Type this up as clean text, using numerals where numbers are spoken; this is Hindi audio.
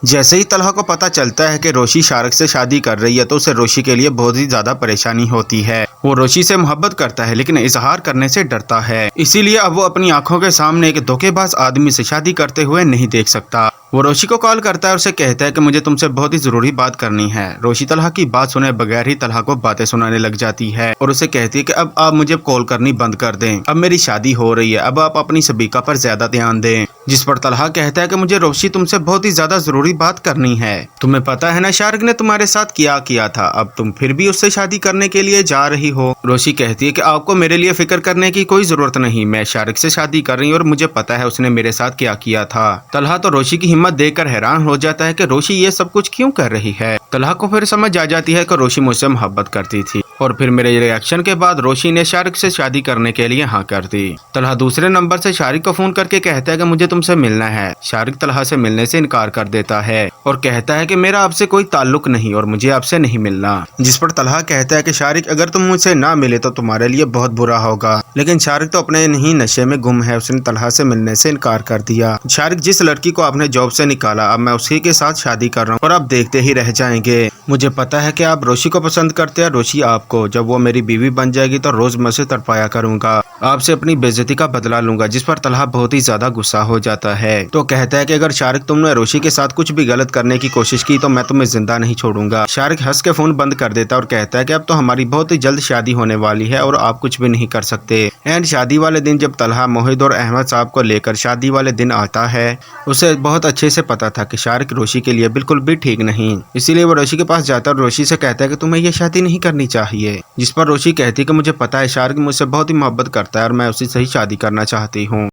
जैसे ही तलहा को पता चलता है कि रोशी शारिक से शादी कर रही है तो उसे रोशी के लिए बहुत ही ज्यादा परेशानी होती है। वो रोशी से मोहब्बत करता है लेकिन इजहार करने से डरता है, इसीलिए अब वो अपनी आंखों के सामने एक धोखेबाज आदमी से शादी करते हुए नहीं देख सकता। वो रोशी को कॉल करता है और उसे कहता है कि मुझे तुमसे बहुत ही जरूरी बात करनी है। रोशी तलहा की बात सुने बगैर ही तलहा को बातें सुनाने लग जाती है और उसे कहती है कि अब आप मुझे कॉल करनी बंद कर दें, अब मेरी शादी हो रही है, अब आप अपनी सबीका पर ज्यादा ध्यान दें। जिस पर तलहा कहता है कि मुझे रोशी तुमसे बहुत ही ज्यादा जरूरी बात करनी है। तुम्हें पता है ना शारिक ने तुम्हारे साथ क्या किया था, अब तुम फिर भी उससे शादी करने के लिए जा रही हो। रोशी कहती है कि आपको मेरे लिए फिक्र करने की कोई जरूरत नहीं, मैं शारिक से शादी कर रही हूँ और मुझे पता है उसने मेरे साथ क्या किया था। तलहा तो रोशी की हिम्मत देखकर हैरान हो जाता है कि रोशी ये सब कुछ क्यों कर रही है। तलहा को फिर समझ आ जाती है कि रोशी मुझसे मोहब्बत करती थी और फिर मेरे रिएक्शन के बाद रोशी ने शारिक से शादी करने के लिए हाँ कर दी। तलहा दूसरे नंबर से शारिक को फोन करके कहता है कि मुझे तुमसे मिलना है। शारिक तलहा से मिलने से इनकार कर देता है और कहता है कि मेरा आपसे कोई ताल्लुक नहीं और मुझे आपसे नहीं मिलना। जिस पर तलहा कहता है कि शारिक अगर तुम मुझसे ना मिले तो तुम्हारे लिए बहुत बुरा होगा, लेकिन शारिक तो अपने नहीं नशे में गुम है, उसने तलहा से मिलने से इनकार कर दिया। शारिक जिस लड़की को आपने जॉब से निकाला अब मैं उसी के साथ शादी कर रहा हूँ और आप देखते ही रह जाएंगे। मुझे पता है कि आप रोशी को पसंद करते हैं, रोशी आपको। जब वो मेरी बीवी बन जाएगी तो रोज मैं उसे तड़पाया करूंगा, आपसे अपनी बेइज्जती का बदला लूंगा। जिस पर तलहा बहुत ही ज्यादा गुस्सा हो जाता है तो कहता है कि अगर शारिक तुमने रोशी के साथ कुछ भी गलत करने की कोशिश की तो मैं तुम्हें जिंदा नहीं छोड़ूंगा। शारिक हंस के फोन बंद कर देता है और कहता है कि अब तो हमारी बहुत ही जल्द शादी होने वाली है और आप कुछ भी नहीं कर सकते। एंड शादी वाले दिन जब तलहा मोहित और अहमद साहब को लेकर शादी वाले दिन आता है, उसे बहुत अच्छे से पता था कि शारिक रोशी के लिए बिल्कुल भी ठीक नहीं, इसीलिए वो रोशी के पास जाता है और रोशी से कहता है कि तुम्हें ये शादी नहीं करनी चाहिए। जिस पर रोशी कहती है कि मुझे पता है शारिक मुझसे बहुत ही मोहब्बत करता है और मैं उसी से ही शादी करना चाहती हूँ।